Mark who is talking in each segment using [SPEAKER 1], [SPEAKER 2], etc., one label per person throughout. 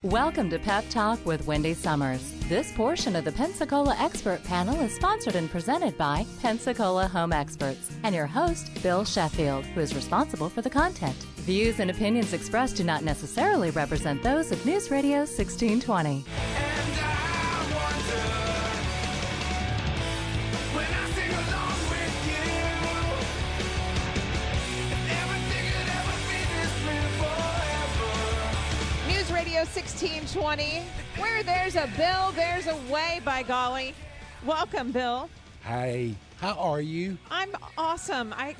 [SPEAKER 1] Welcome to Pep Talk with Wendy Summers. This portion of the Pensacola Expert Panel is sponsored and presented by Pensacola Home Experts and your host, Bill Sheffield, who is responsible for the content. Views and opinions expressed do not necessarily represent those of News Radio 1620.
[SPEAKER 2] Radio 1620, where there's a Bill, there's a way, by golly. Welcome, Bill.
[SPEAKER 3] Hi, how are you?
[SPEAKER 2] I'm awesome. I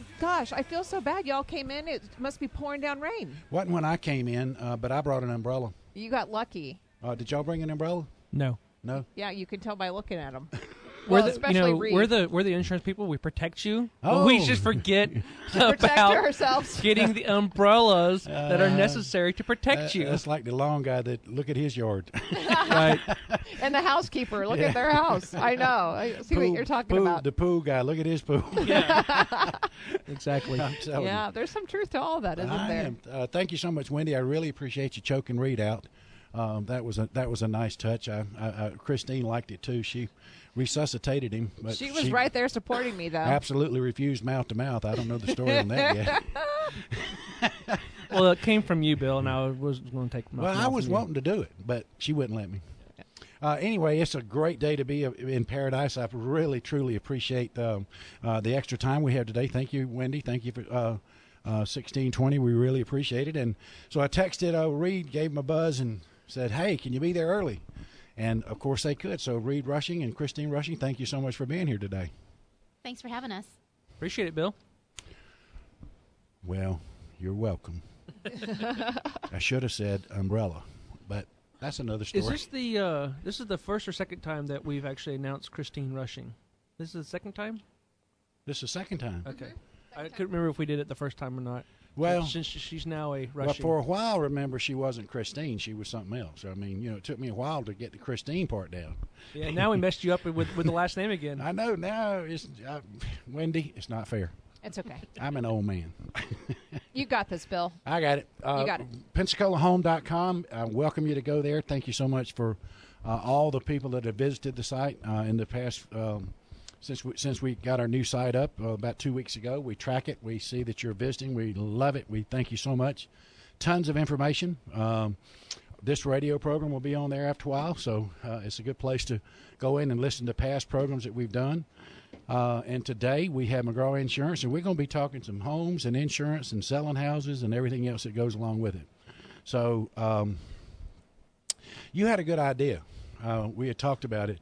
[SPEAKER 2] feel so bad. Y'all came in. It must be pouring down rain.
[SPEAKER 3] Wasn't when I came in, but I brought an umbrella.
[SPEAKER 2] You got lucky.
[SPEAKER 3] Did y'all bring an umbrella?
[SPEAKER 4] No.
[SPEAKER 3] No?
[SPEAKER 2] Yeah, you can tell by looking at them.
[SPEAKER 4] Especially Reed. We're the insurance people. We protect you.
[SPEAKER 3] Oh.
[SPEAKER 4] We just forget
[SPEAKER 2] protect
[SPEAKER 4] about
[SPEAKER 2] ourselves.
[SPEAKER 4] getting the umbrellas that are necessary to protect you.
[SPEAKER 3] That's like the lawn guy that look at his yard.
[SPEAKER 4] Right.
[SPEAKER 2] And the housekeeper, look at their house. I know. I see what you're talking about.
[SPEAKER 3] The pool guy, look at his pool.
[SPEAKER 4] Yeah. Exactly.
[SPEAKER 2] Yeah, there's some truth to all that, isn't there?
[SPEAKER 3] Thank you so much, Wendy. I really appreciate you choking Reed out. That was a nice touch. Christine liked it too. She resuscitated him. But
[SPEAKER 2] she was right there supporting me, though.
[SPEAKER 3] Absolutely refused mouth to mouth. I don't know the story on that yet.
[SPEAKER 4] Well, it came from you, Bill, and I was going to take my
[SPEAKER 3] Well, I was wanting to do it, but she wouldn't let me. Anyway, it's a great day to be in paradise. I really, truly appreciate the extra time we have today. Thank you, Wendy. Thank you for 1620. We really appreciate it. And so I texted Reed, gave him a buzz, and said, hey, can you be there early? And, of course, they could. So Reed Rushing and Christine Rushing, thank you so much for being here today.
[SPEAKER 5] Thanks for having us.
[SPEAKER 4] Appreciate it, Bill.
[SPEAKER 3] Well, you're welcome. I should have said umbrella, but that's another story.
[SPEAKER 4] Is this this is the first or second time that we've actually announced Christine Rushing? This is the second time?
[SPEAKER 3] This is the second time.
[SPEAKER 4] Okay. I couldn't remember if we did it the first time or not.
[SPEAKER 3] Well,
[SPEAKER 4] since she's now a Rushing.
[SPEAKER 3] Well, for a while, remember, she wasn't Christine. She was something else. I mean, it took me a while to get the Christine part down.
[SPEAKER 4] Yeah, now we messed you up with the last name again.
[SPEAKER 3] I know. Now, it's Wendy, it's not fair.
[SPEAKER 2] It's okay.
[SPEAKER 3] I'm an old man.
[SPEAKER 2] You got this, Bill.
[SPEAKER 3] I got it.
[SPEAKER 2] You got it.
[SPEAKER 3] PensacolaHome.com. I welcome you to go there. Thank you so much for all the people that have visited the site in the past since we got our new site up about 2 weeks ago. We track it. We see that you're visiting. We love it. We thank you so much. Tons of information. This radio program will be on there after a while, so it's a good place to go in and listen to past programs that we've done. And today we have McGraw Insurance, and we're going to be talking some homes and insurance and selling houses and everything else that goes along with it. So you had a good idea. We had talked about it,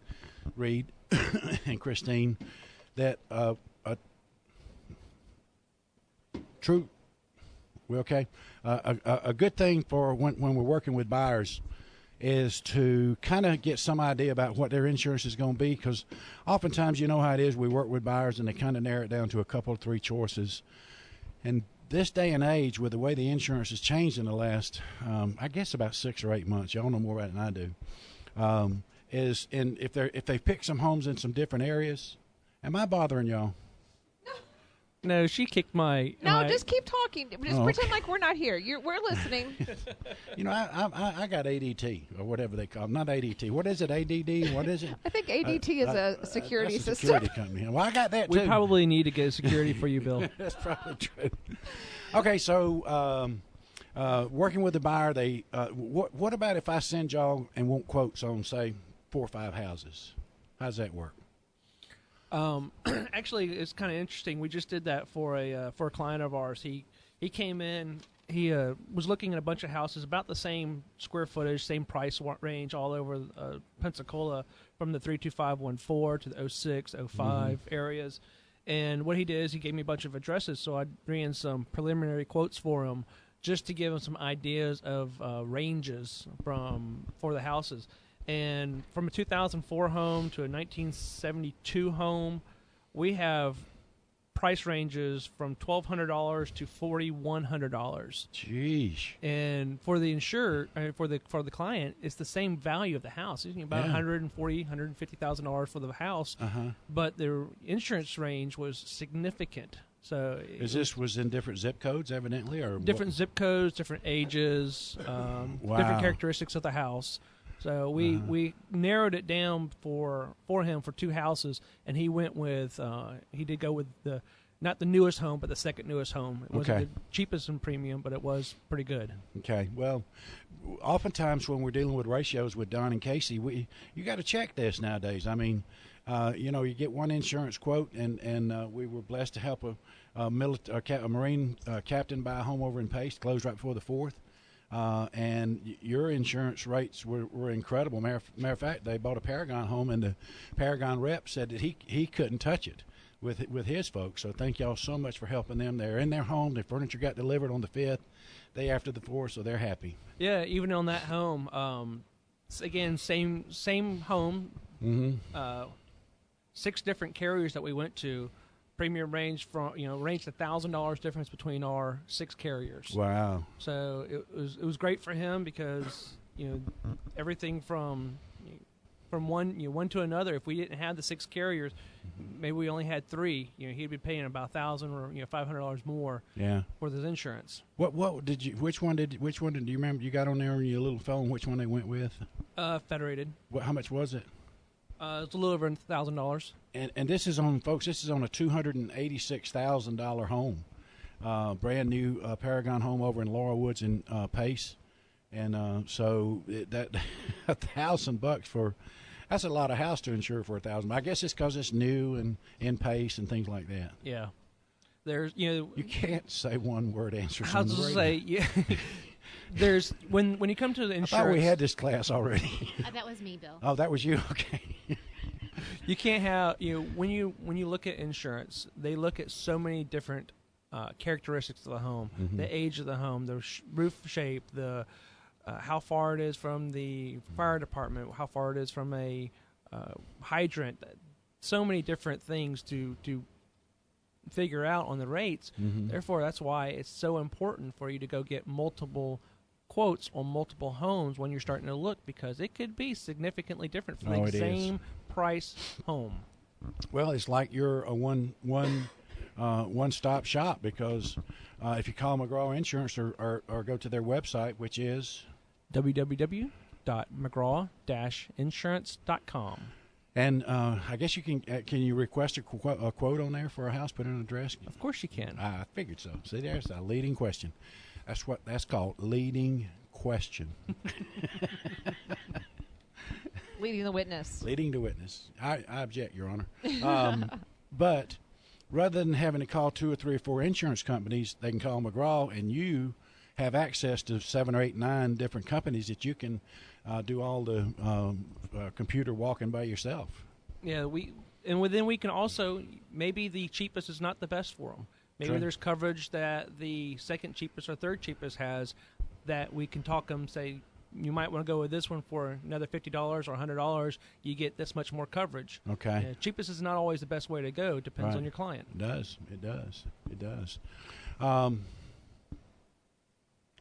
[SPEAKER 3] Reed and Christine, that a good thing for when we're working with buyers is to kind of get some idea about what their insurance is going to be, because oftentimes, you know how it is, we work with buyers and they kind of narrow it down to a couple or three choices. And this day and age, with the way the insurance has changed in the last, I guess about 6 or 8 months, y'all know more about it than I do, if they pick some homes in some different areas. Am I bothering y'all?
[SPEAKER 4] No, she kicked my...
[SPEAKER 2] No, just keep talking. Just pretend like we're not here. We're listening.
[SPEAKER 3] I got ADT, or whatever they call it. Not ADT. What is it, ADD? What is it?
[SPEAKER 2] I think ADT is a security
[SPEAKER 3] that's a
[SPEAKER 2] system.
[SPEAKER 3] security company. Well, I got that, too.
[SPEAKER 4] We probably need to get security for you, Bill.
[SPEAKER 3] That's probably true. Okay, so working with the buyer, what about if I send y'all and want quotes on, say, 4 or 5 houses? How does that work?
[SPEAKER 4] Actually, it's kind of interesting. We just did that for a client of ours. He came in. He was looking at a bunch of houses about the same square footage, same price range all over Pensacola, from the 32514 to the 06, 05 areas. And what he did is he gave me a bunch of addresses, so I ran some preliminary quotes for him just to give him some ideas of ranges for the houses. And from a 2004 home to a 1972 home, we have price ranges from $1,200 to $4,100.
[SPEAKER 3] Jeez.
[SPEAKER 4] And for the insured, for the client, it's the same value of the house. It's about $150,000 for the house, but their insurance range was significant. So
[SPEAKER 3] was in different zip codes, evidently, or
[SPEAKER 4] different zip codes, different ages, different characteristics of the house. So we narrowed it down for him for 2 houses, and he went with he did go with not the newest home, but the second newest home. It wasn't the cheapest in premium, but it was pretty good.
[SPEAKER 3] Okay. Well, oftentimes when we're dealing with ratios with Don and Casey, you got to check this nowadays. I mean, you get one insurance quote, and we were blessed to help a Marine captain buy a home over in Pace, closed right before the 4th. And your insurance rates were incredible. Matter of fact, they bought a Paragon home, and the Paragon rep said that he couldn't touch it with his folks. So thank y'all so much for helping them. They're in their home. Their furniture got delivered on the 5th, day after the 4th, so they're happy.
[SPEAKER 4] Yeah, even on that home, again, same home.
[SPEAKER 3] Mm-hmm.
[SPEAKER 4] 6 different carriers that we went to. Premium ranged $1,000 difference between our 6 carriers.
[SPEAKER 3] Wow!
[SPEAKER 4] So it was great for him because everything from one to another. If we didn't have the 6 carriers, maybe we only had 3. He'd be paying about $1,000 or $500 more.
[SPEAKER 3] Yeah. For
[SPEAKER 4] his insurance.
[SPEAKER 3] What did you? Which one did you remember? You got on there on your little phone. Which one they went with?
[SPEAKER 4] Federated.
[SPEAKER 3] How much was it?
[SPEAKER 4] It's a little over $1,000.
[SPEAKER 3] And this is on, folks. This is on a $286,000 home, brand new Paragon home over in Laurel Woods in Pace, and so that $1,000 for that's a lot of house to insure for $1,000. I guess it's because it's new and in Pace and things like that.
[SPEAKER 4] Yeah, there's you
[SPEAKER 3] can't say one word answers.
[SPEAKER 4] I was going to say yeah. There's when you come to the insurance.
[SPEAKER 3] I thought we had this class already.
[SPEAKER 5] That was me, Bill.
[SPEAKER 3] Oh, that was you. Okay.
[SPEAKER 4] You can't have when you look at insurance, they look at so many different characteristics of the home, the age of the home, the roof shape, the how far it is from the fire department, how far it is from a hydrant. So many different things to figure out on the rates. Therefore, that's why it's so important for you to go get multiple quotes on multiple homes when you're starting to look, because it could be significantly different for the same price home.
[SPEAKER 3] Well, it's like you're a one-stop shop, because if you call McGraw Insurance or go to their website, which is
[SPEAKER 4] www.mcgraw-insurance.com.
[SPEAKER 3] And I guess you can you request a quote on there for a house, put in an address?
[SPEAKER 4] Of course you can.
[SPEAKER 3] I figured so. See, there's a leading question. That's what that's called, leading question.
[SPEAKER 2] Leading the witness.
[SPEAKER 3] Leading the witness. I object, Your Honor. But rather than having to call 2 or 3 or 4 insurance companies, they can call McGraw, and you have access to 7 or 8, 9 different companies that you can do all the computer walking by yourself.
[SPEAKER 4] Yeah, then we can also, maybe the cheapest is not the best for them. Maybe there's coverage that the second cheapest or third cheapest has that we can talk them, say, you might want to go with this one for another $50 or $100. You get this much more coverage.
[SPEAKER 3] Okay.
[SPEAKER 4] Cheapest is not always the best way to go. It depends on your client.
[SPEAKER 3] It does.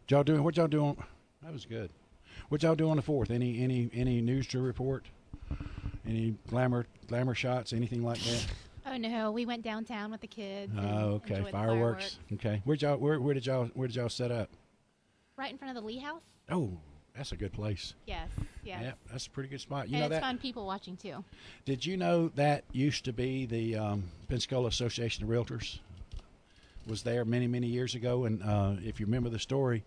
[SPEAKER 3] What y'all doing? That was good. What y'all do on the 4th? Any news to report? Any glamour shots? Anything like that?
[SPEAKER 5] Oh no, we went downtown with the kids.
[SPEAKER 3] Oh, okay. Fireworks. Okay. Where did y'all set up?
[SPEAKER 5] Right in front of the Lee House.
[SPEAKER 3] Oh, that's a good place.
[SPEAKER 5] Yes.
[SPEAKER 3] Yeah, that's a pretty good spot.
[SPEAKER 5] It's fun people watching too.
[SPEAKER 3] Did you know that used to be the Pensacola Association of Realtors? Was there many years ago, and if you remember the story,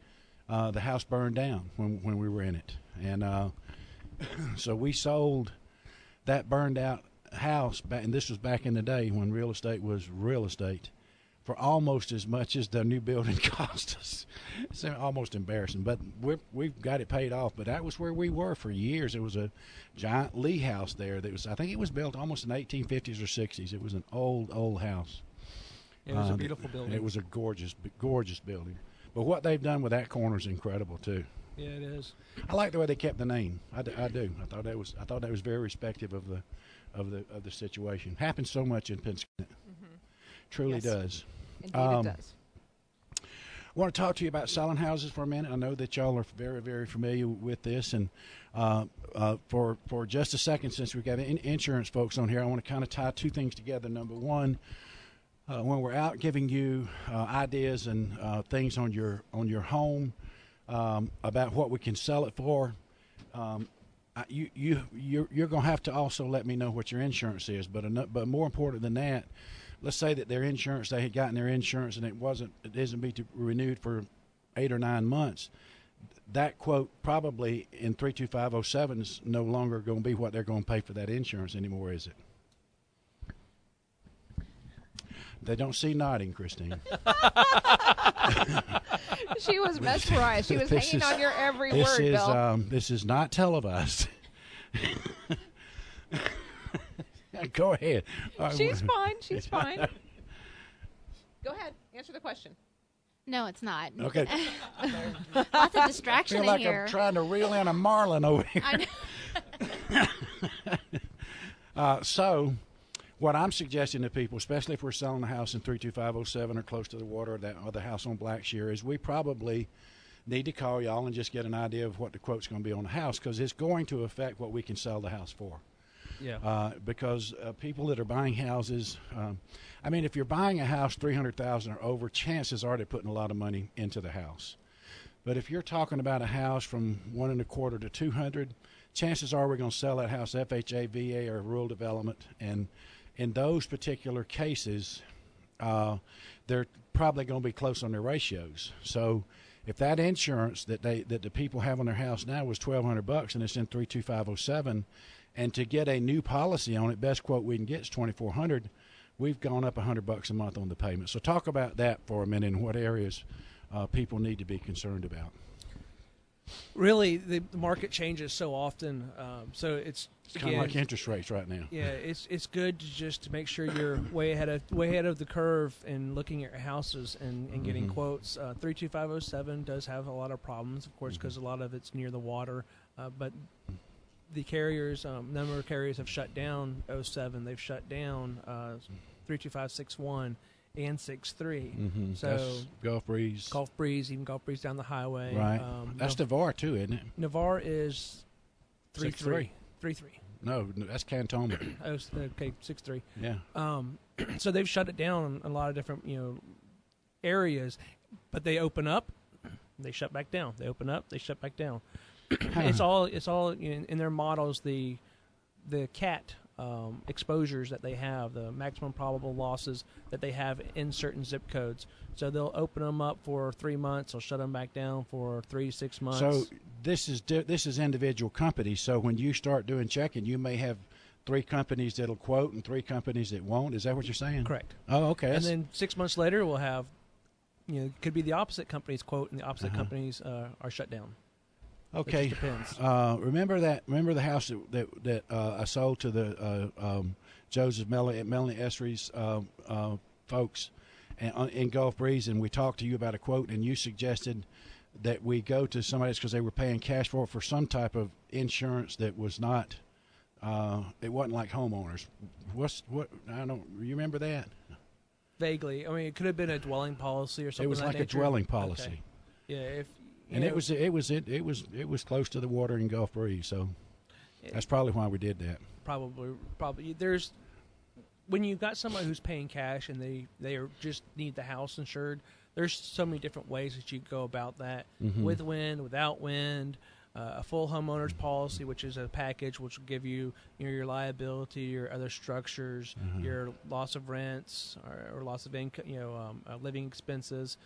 [SPEAKER 3] the house burned down when we were in it, and so we sold that burned out house back, and this was back in the day when real estate was real estate, for almost as much as the new building cost us. It's almost embarrassing, but we've got it paid off. But that was where we were for years. It was a giant Lee house there that was, I think it was built almost in the 1850s or 60s. It was an old house.
[SPEAKER 4] It was a beautiful building.
[SPEAKER 3] It was a gorgeous building. But what they've done with that corner is incredible too.
[SPEAKER 4] Yeah, it is.
[SPEAKER 3] I like the way they kept the name. I do. I thought that was very respectful of the situation. Happens so much in Pensacola. Truly does.
[SPEAKER 2] Indeed, it does.
[SPEAKER 3] I want to talk to you about selling houses for a minute. I know that y'all are very, very familiar with this, and for just a second, since we've got insurance folks on here, I want to kind of tie 2 things together. Number one, when we're out giving you ideas and things on your home about what we can sell it for. You're going to have to also let me know what your insurance is. But more important than that, let's say that their insurance, they had gotten their insurance and it isn't be renewed for 8 or 9 months. That quote probably in 32507 is no longer going to be what they're going to pay for that insurance anymore, is it? They don't see nodding, Christine.
[SPEAKER 2] She was mesmerized. She was hanging on your every word, Bill.
[SPEAKER 3] This is not televised. Go ahead.
[SPEAKER 2] She's fine. She's fine. Go ahead. Answer the question.
[SPEAKER 5] No, it's not.
[SPEAKER 3] Okay.
[SPEAKER 5] Lots of
[SPEAKER 3] I
[SPEAKER 5] distraction
[SPEAKER 3] feel like
[SPEAKER 5] in here.
[SPEAKER 3] I'm trying to reel in a marlin over here. So what I'm suggesting to people, especially if we're selling a house in 32507 or close to the water, or the house on Blackshear, is we probably need to call y'all and just get an idea of what the quote's going to be on the house, because it's going to affect what we can sell the house for.
[SPEAKER 4] Yeah.
[SPEAKER 3] Because people that are buying houses, if you're buying a house $300,000 or over, chances are they're putting a lot of money into the house. But if you're talking about a house from $1.25 to $200,000, chances are we're going to sell that house FHA, VA, or rural development, and in those particular cases, they're probably going to be close on their ratios. So if that insurance that the people have on their house now was $1,200 and it's in 32507, and to get a new policy on it, best quote we can get is $2,400. We've gone up $100 a month on the payment. So talk about that for a minute and what areas people need to be concerned about.
[SPEAKER 4] Really, the market changes so often, so it's
[SPEAKER 3] kind of like interest rates right now.
[SPEAKER 4] Yeah, it's good to make sure you're way ahead of the curve and looking at your houses and getting quotes. 32507 does have a lot of problems, of course, because a lot of it's near the water, but the carriers, number of carriers have shut down 07. They've shut down 32561 and 63. So
[SPEAKER 3] that's Gulf Breeze,
[SPEAKER 4] even Gulf Breeze down the highway.
[SPEAKER 3] Right. That's Navarre too, isn't it?
[SPEAKER 4] Navarre is 33. 33.
[SPEAKER 3] No, that's Cantonment.
[SPEAKER 4] Oh, okay, 6-3.
[SPEAKER 3] Yeah.
[SPEAKER 4] So they've shut it down in a lot of different areas, but they open up, they shut back down. They open up, they shut back down. It's all in their models. The CAT exposures that they have, the maximum probable losses that they have in certain zip codes. So they'll open them up for 3 months. They'll shut them back down for 3 to 6 months.
[SPEAKER 3] So this is individual companies. So when you start doing checking, you may have 3 companies that'll quote and 3 companies that won't. Is that what you're saying?
[SPEAKER 4] Correct.
[SPEAKER 3] Oh, okay.
[SPEAKER 4] And then 6 months later, we'll have, could be the opposite companies quote and the opposite companies are shut down.
[SPEAKER 3] Okay.
[SPEAKER 4] It just depends.
[SPEAKER 3] Remember the house that I sold to the Joseph Melanie Esri's folks in Gulf Breeze, and we talked to you about a quote, and you suggested that we go to somebody because they were paying cash for some type of insurance that was not. It wasn't like homeowners. I don't. You remember that?
[SPEAKER 4] Vaguely. I mean, it could have been a dwelling policy or something.
[SPEAKER 3] It was like a dwelling policy.
[SPEAKER 4] Okay. Yeah.
[SPEAKER 3] It was close to the water in Gulf Breeze, so that's probably why we did that.
[SPEAKER 4] Probably. There's when you've got somebody who's paying cash and they just need the house insured. There's so many different ways that you go about that, with wind, without wind, a full homeowner's policy, which is a package which will give you your liability, your other structures, your loss of rents or loss of income, living expenses.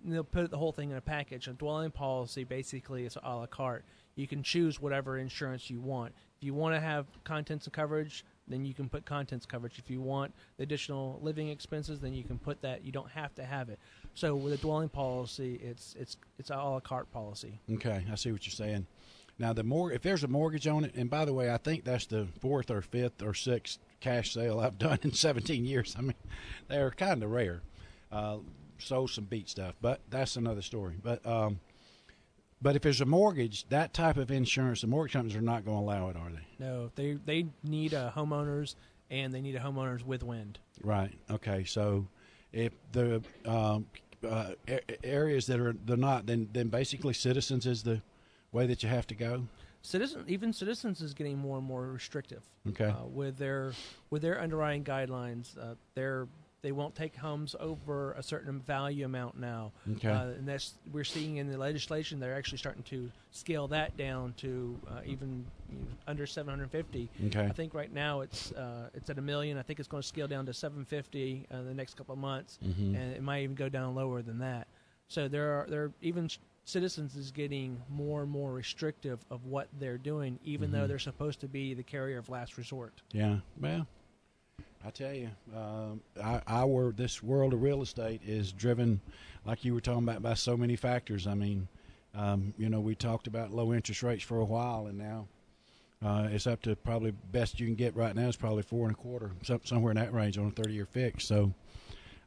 [SPEAKER 4] They'll put the whole thing in a package. A dwelling policy basically is a la carte. You can choose whatever insurance you want. If you want to have contents and coverage, then you can put contents coverage. If you want the additional living expenses, then you can put that. You don't have to have it. So with a dwelling policy, it's a la carte policy.
[SPEAKER 3] Okay, I see what you're saying. Now if there's a mortgage on it, and by the way, I think that's the 4th or 5th or 6th cash sale I've done in 17 years. I mean, they're kind of rare. Sold some beat stuff, but that's another story. But if there's a mortgage, that type of insurance, the mortgage companies are not going to allow it, are they?
[SPEAKER 4] No, they need a homeowners, and they need a homeowners with wind. Right.
[SPEAKER 3] Okay. So if the areas they're not, then basically Citizens is the way that you have to go.
[SPEAKER 4] Citizens is getting more and more restrictive.
[SPEAKER 3] Okay.
[SPEAKER 4] With their underwriting guidelines, They won't take homes over a certain value amount now.
[SPEAKER 3] Okay.
[SPEAKER 4] And we're seeing in the legislation they're actually starting to scale that down to even under 750.
[SPEAKER 3] Okay.
[SPEAKER 4] I think right now it's at $1 million. I think it's going to scale down to 750 in the next couple of months,
[SPEAKER 3] Mm-hmm.
[SPEAKER 4] and it might even go down lower than that. So there are even Citizens is getting more and more restrictive of what they're doing, even though they're supposed to be the carrier of last resort.
[SPEAKER 3] Yeah, well, I tell you, this world of real estate is driven, like you were talking about, by so many factors. I mean, we talked about low interest rates for a while, and now it's up to probably best you can get right now is probably 4.25, somewhere in that range on a 30-year fix. So,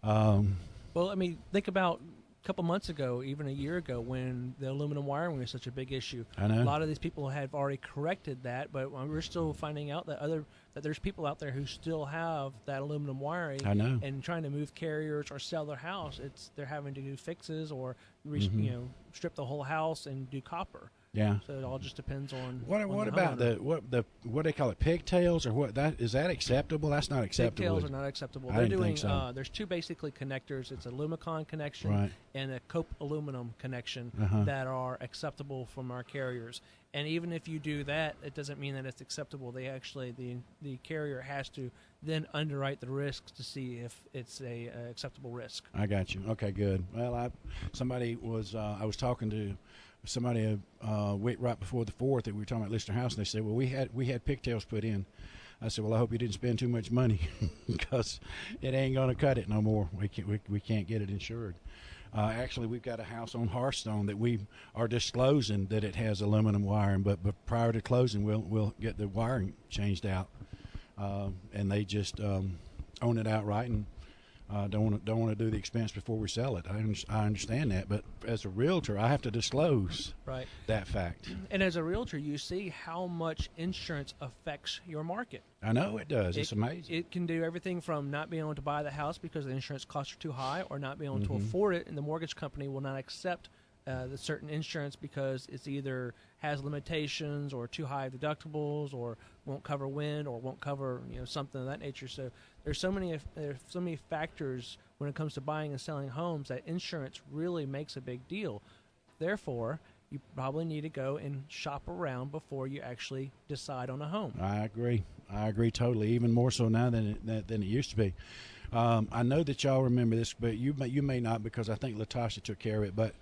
[SPEAKER 4] well, I mean, think about a couple months ago, even a year ago, when the aluminum wiring was such a big issue.
[SPEAKER 3] I know.
[SPEAKER 4] A lot of these people have already corrected that, but we're still finding out that there's people out there who still have that aluminum wiring.
[SPEAKER 3] I know.
[SPEAKER 4] And trying to move carriers or sell their house, they're having to do fixes or strip the whole house and do copper.
[SPEAKER 3] Yeah.
[SPEAKER 4] So it all just depends on
[SPEAKER 3] what about what they call it, pigtails, or what? Is that acceptable? That's not acceptable.
[SPEAKER 4] Pigtails are not acceptable.
[SPEAKER 3] I
[SPEAKER 4] They're
[SPEAKER 3] didn't
[SPEAKER 4] doing
[SPEAKER 3] think so.
[SPEAKER 4] There's two basically connectors. It's a Lumicon connection
[SPEAKER 3] Right.
[SPEAKER 4] and a Cope aluminum connection that are acceptable from our carriers. And even if you do that, it doesn't mean that it's acceptable. They actually the carrier has to then underwrite the risks to see if it's a acceptable risk.
[SPEAKER 3] I got you. Okay, good. Well, I was talking to somebody right before the 4th that we were talking about listing our house, and they said, well, we had pigtails put in. I said, well, I hope you didn't spend too much money because it ain't going to cut it no more. We can't get it insured. Actually, we've got a house on Hearthstone that we are disclosing that it has aluminum wiring, but prior to closing, we'll get the wiring changed out, and they just own it outright and don't want to do the expense before we sell it. I understand that, but as a realtor, I have to disclose that fact.
[SPEAKER 4] And as a realtor, you see how much insurance affects your market.
[SPEAKER 3] I know it does. It's amazing.
[SPEAKER 4] It can do everything from not being able to buy the house because the insurance costs are too high, or not being able to afford it, and the mortgage company will not accept the certain insurance because it's either has limitations or too high deductibles, or won't cover wind, or won't cover something of that nature. So there's so many factors when it comes to buying and selling homes that insurance really makes a big deal. Therefore, you probably need to go and shop around before you actually decide on a home. I
[SPEAKER 3] agree totally. Even more so now than it used to be. I know that y'all remember this, but you may not, because I think Latasha took care of it. But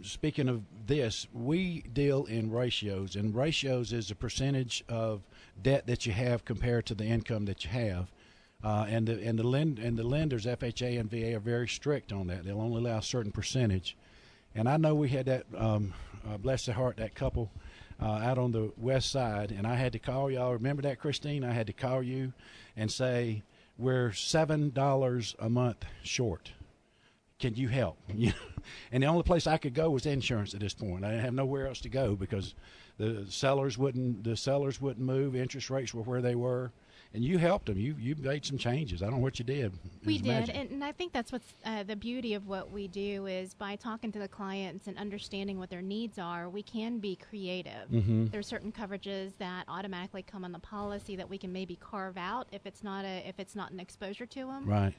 [SPEAKER 3] speaking of this, we deal in ratios, and ratios is a percentage of debt that you have compared to the income that you have. And the lenders, FHA and VA, are very strict on that. They'll only allow a certain percentage. And I know we had that, bless their heart, that couple out on the west side, and I had to call y'all. Remember that, Christine? I had to call you and say, we're $7 a month short. Can you help? And the only place I could go was insurance at this point. I didn't have nowhere else to go because the sellers wouldn't move. Interest rates were where they were. And you helped them. You made some changes. I don't know what you did.
[SPEAKER 5] We did, and I think that's what's the beauty of what we do is by talking to the clients and understanding what their needs are, we can be creative. There are certain coverages that automatically come on the policy that we can maybe carve out if it's not an exposure to them.
[SPEAKER 3] Right.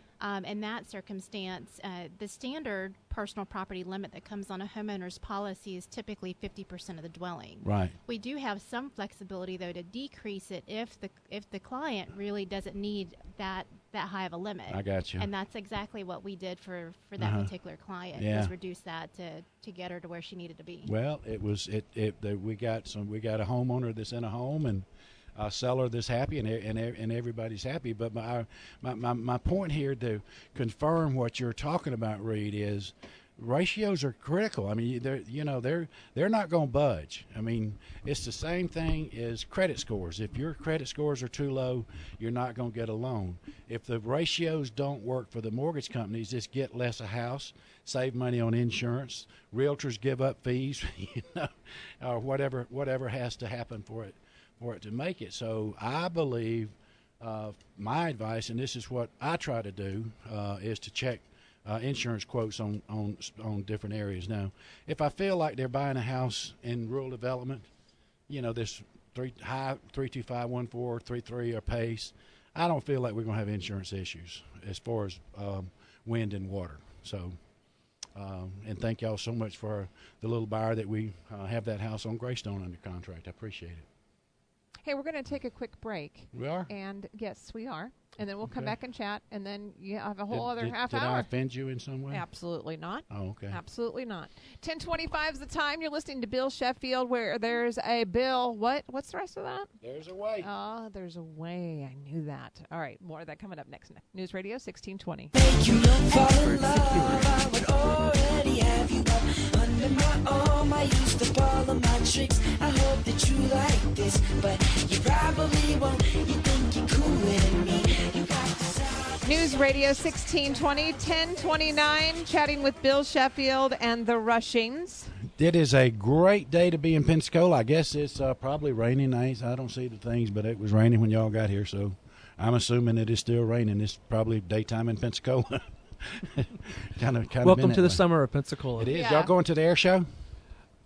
[SPEAKER 5] In that circumstance, the standard personal property limit that comes on a homeowner's policy is typically 50% of the dwelling.
[SPEAKER 3] Right.
[SPEAKER 5] We do have some flexibility, though, to decrease it if the client really doesn't need that high of a limit.
[SPEAKER 3] I got you.
[SPEAKER 5] And that's exactly what we did for that particular client.
[SPEAKER 3] Yeah.
[SPEAKER 5] Was reduce that to get her to where she needed to be.
[SPEAKER 3] Well, we got a homeowner that's in a home and a seller that's happy, and everybody's happy. But my point here to confirm what you're talking about, Reed, is ratios are critical. I mean, they're not going to budge. I mean, it's the same thing as credit scores. If your credit scores are too low, you're not going to get a loan. If the ratios don't work for the mortgage companies, just get less a house, save money on insurance, realtors give up fees, or whatever has to happen for it to make it. So I believe my advice, and this is what I try to do, is to check insurance quotes on different areas. Now, if I feel like they're buying a house in rural development, this 32514, 33 or PACE, I don't feel like we're going to have insurance issues as far as wind and water. So, and thank y'all so much for the little buyer that we have that house on Greystone under contract. I appreciate it.
[SPEAKER 2] Hey, we're going to take a quick break.
[SPEAKER 3] We are?
[SPEAKER 2] And yes, we are. And then we'll come
[SPEAKER 3] Okay.
[SPEAKER 2] back and chat, and then you have a whole other half
[SPEAKER 3] Did
[SPEAKER 2] hour.
[SPEAKER 3] I offend you in some way?
[SPEAKER 2] Absolutely not.
[SPEAKER 3] Oh, okay.
[SPEAKER 2] Absolutely not. 10:25 is the time. You're listening to Bill Sheffield, where there's a bill. What's the rest of that?
[SPEAKER 3] There's a way.
[SPEAKER 2] Oh, there's a way. I knew that. All right, more of that coming up next. News Radio 1620.
[SPEAKER 6] Make you fall in love. I would already have you up under my arm. I used to follow my tricks. I hope that you like this, but you probably won't. You think you're cooler than me. You got to stop.
[SPEAKER 2] News Radio 1620, 1029, chatting with Bill Sheffield and the Rushings.
[SPEAKER 3] It is a great day to be in Pensacola. I guess it's probably raining. I don't see the things, but it was raining when y'all got here, so I'm assuming it is still raining. It's probably daytime in Pensacola. kind of
[SPEAKER 4] Welcome to the summer of Pensacola.
[SPEAKER 3] It is.
[SPEAKER 2] Yeah.
[SPEAKER 3] Y'all going to the air show?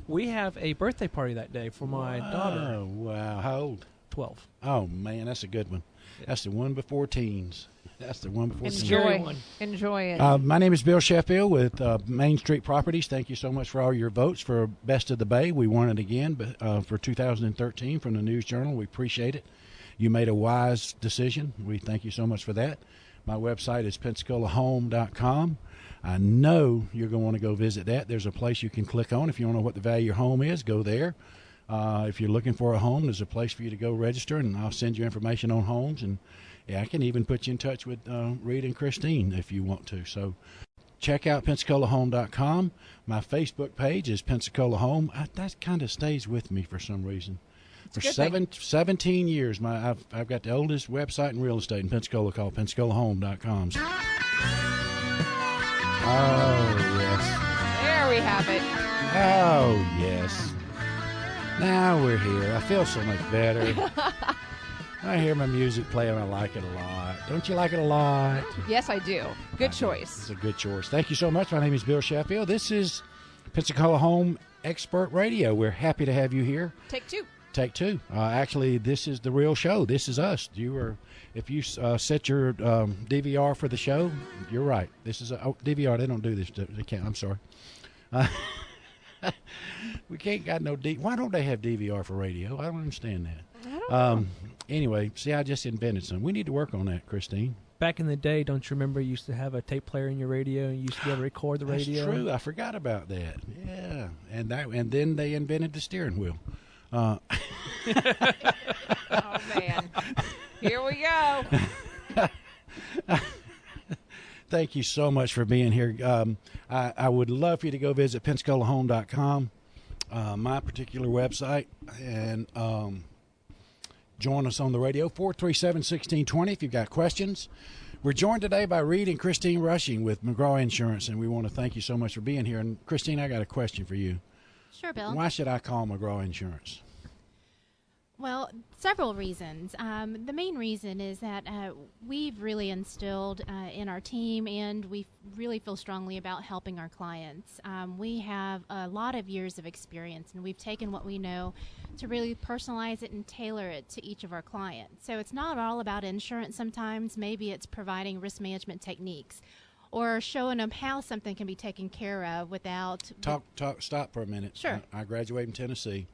[SPEAKER 4] We have a birthday party that day for my daughter,
[SPEAKER 3] Oh, wow. How old?
[SPEAKER 4] 12.
[SPEAKER 3] Oh, man, that's a good one. That's the one before teens. That's the one before teens.
[SPEAKER 4] Scary
[SPEAKER 2] Enjoy.
[SPEAKER 4] one.
[SPEAKER 2] Enjoy it.
[SPEAKER 3] My name is Bill Sheffield with Main Street Properties. Thank you so much for all your votes for Best of the Bay. We won it again for 2013 from the News Journal. We appreciate it. You made a wise decision. We thank you so much for that. My website is PensacolaHome.com. I know you're going to want to go visit that. There's a place you can click on if you want to know what the value of your home is. Go there. If you're looking for a home, there's a place for you to go register, and I'll send you information on homes. And yeah, I can even put you in touch with Reed and Christine if you want to. So check out PensacolaHome.com. My Facebook page is Pensacola Home. That kind of stays with me for some reason. For
[SPEAKER 2] a good thing.
[SPEAKER 3] 17 years, I've got the oldest website in real estate in Pensacola called PensacolaHome.com. Oh, yes.
[SPEAKER 2] There we have it.
[SPEAKER 3] Oh, yes. Now we're here. I feel so much better. I hear my music play and I like it a lot. Don't you like it a lot?
[SPEAKER 2] Yes, I do. Good
[SPEAKER 3] It's
[SPEAKER 2] choice.
[SPEAKER 3] a good choice. Thank you so much. My name is Bill Sheffield. This is Pensacola Home Expert Radio. We're happy to have you here.
[SPEAKER 2] Take two.
[SPEAKER 3] Take two. Actually, this is the real show. This is us. If you set your DVR for the show, you're right. This is DVR. They don't do this. They can't. I'm sorry. We can't got no Why don't they have DVR for radio? I don't understand that.
[SPEAKER 2] I don't know.
[SPEAKER 3] Anyway, see, I just invented some. We need to work on that, Christine.
[SPEAKER 4] Back in the day, don't you remember you used to have a tape player in your radio and you used to be able to record the radio?
[SPEAKER 3] That's true. I forgot about that. Yeah, and then they invented the steering wheel.
[SPEAKER 2] Oh, man. Here we go.
[SPEAKER 3] Thank you so much for being here. I would love for you to go visit PensacolaHome.com, my particular website, and join us on the radio, 437-1620 if you've got questions. We're joined today by Reed and Christine Rushing with McGraw Insurance, and we want to thank you so much for being here. And Christine, I got a question for you.
[SPEAKER 5] Sure, Bill.
[SPEAKER 3] Why should I call McGraw Insurance?
[SPEAKER 5] Well, several reasons. The main reason is that we've really instilled in our team, and we really feel strongly about helping our clients. We have a lot of years of experience, and we've taken what we know to really personalize it and tailor it to each of our clients. So it's not all about insurance sometimes. Maybe it's providing risk management techniques or showing them how something can be taken care of without...
[SPEAKER 3] Stop for a minute.
[SPEAKER 5] Sure.
[SPEAKER 3] I graduated in Tennessee.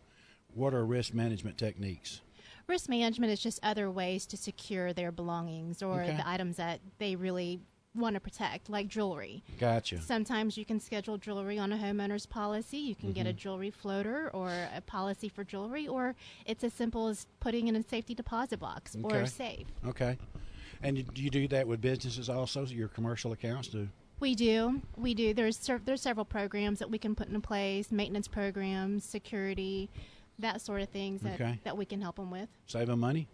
[SPEAKER 3] What are risk management techniques?
[SPEAKER 5] Risk management is just other ways to secure their belongings or
[SPEAKER 3] Okay.
[SPEAKER 5] the items that they really want to protect, like jewelry.
[SPEAKER 3] Gotcha.
[SPEAKER 5] Sometimes you can schedule jewelry on a homeowner's policy. You can get a jewelry floater or a policy for jewelry, or it's as simple as putting in a safety deposit box or
[SPEAKER 3] Okay.
[SPEAKER 5] a safe.
[SPEAKER 3] Okay. And you do that with businesses also, your commercial accounts do?
[SPEAKER 5] We do. There's several programs that we can put in place, maintenance programs, security, that sort of things that we can help them with.
[SPEAKER 3] Save them money?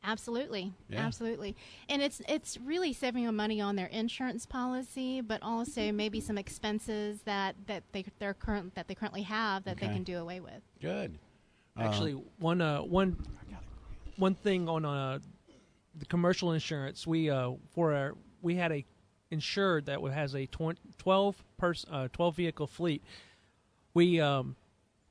[SPEAKER 5] Absolutely.
[SPEAKER 3] Yeah.
[SPEAKER 5] Absolutely. And it's really saving them money on their insurance policy, but also maybe some expenses that they currently have that they
[SPEAKER 3] Okay.
[SPEAKER 5] can do away with.
[SPEAKER 3] Good.
[SPEAKER 4] Actually, one thing on the commercial insurance, we had a insured that has a 12 vehicle fleet. We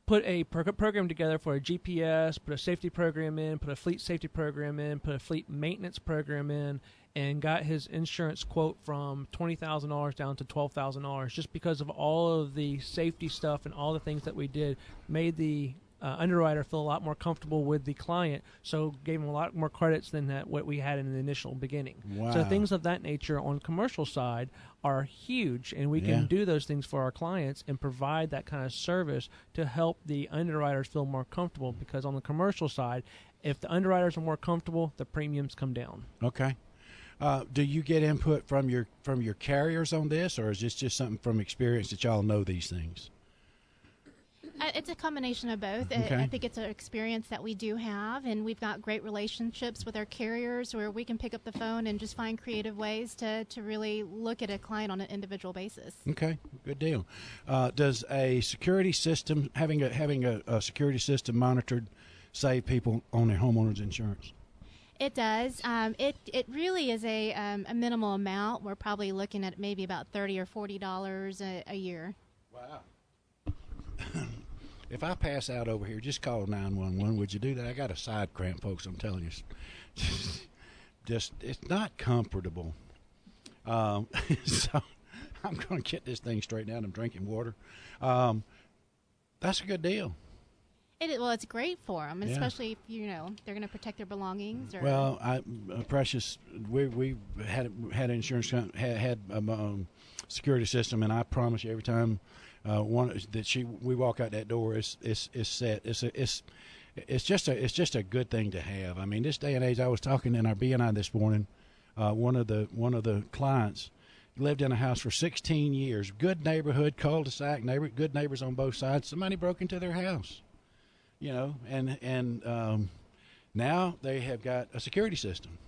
[SPEAKER 4] put a program together for a GPS, put a safety program in, put a fleet safety program in, put a fleet maintenance program in, and got his insurance quote from $20,000 down to $12,000 just because of all of the safety stuff and all the things that we did made the underwriter feel a lot more comfortable with the client, so gave him a lot more credits than what we had in the initial beginning.
[SPEAKER 3] Wow.
[SPEAKER 4] So things of that nature on commercial side are huge, and we can do those things for our clients and provide that kind of service to help the underwriters feel more comfortable, because on the commercial side, if the underwriters are more comfortable, the premiums come down.
[SPEAKER 3] Okay. Do you get input from your carriers on this, or is this just something from experience that y'all know these things?
[SPEAKER 5] It's a combination of both.
[SPEAKER 3] Okay.
[SPEAKER 5] I think it's an experience that we do have, and we've got great relationships with our carriers where we can pick up the phone and just find creative ways to really look at a client on an individual basis.
[SPEAKER 3] Okay, good deal. Does a security system, having a security system monitored, save people on their homeowners insurance?
[SPEAKER 5] It does. It really is a minimal amount. We're probably looking at maybe about $30 or $40 a year.
[SPEAKER 3] Wow. If I pass out over here, just call 911. Would you do that? I got a side cramp, folks. I'm telling you, just it's not comfortable. So I'm going to get this thing straightened out. I'm drinking water. That's a good deal.
[SPEAKER 5] Well, it's great for them, especially if they're going to protect their belongings. Or
[SPEAKER 3] Well, Precious, we had insurance had security system, and I promise you, every time we walk out that door, it's set. It's just a good thing to have. I mean, this day and age, I was talking in our B&I this morning. One of the clients lived in a house for 16 years. Good neighborhood, cul-de-sac good neighbors on both sides. Somebody broke into their house, and now they have got a security system.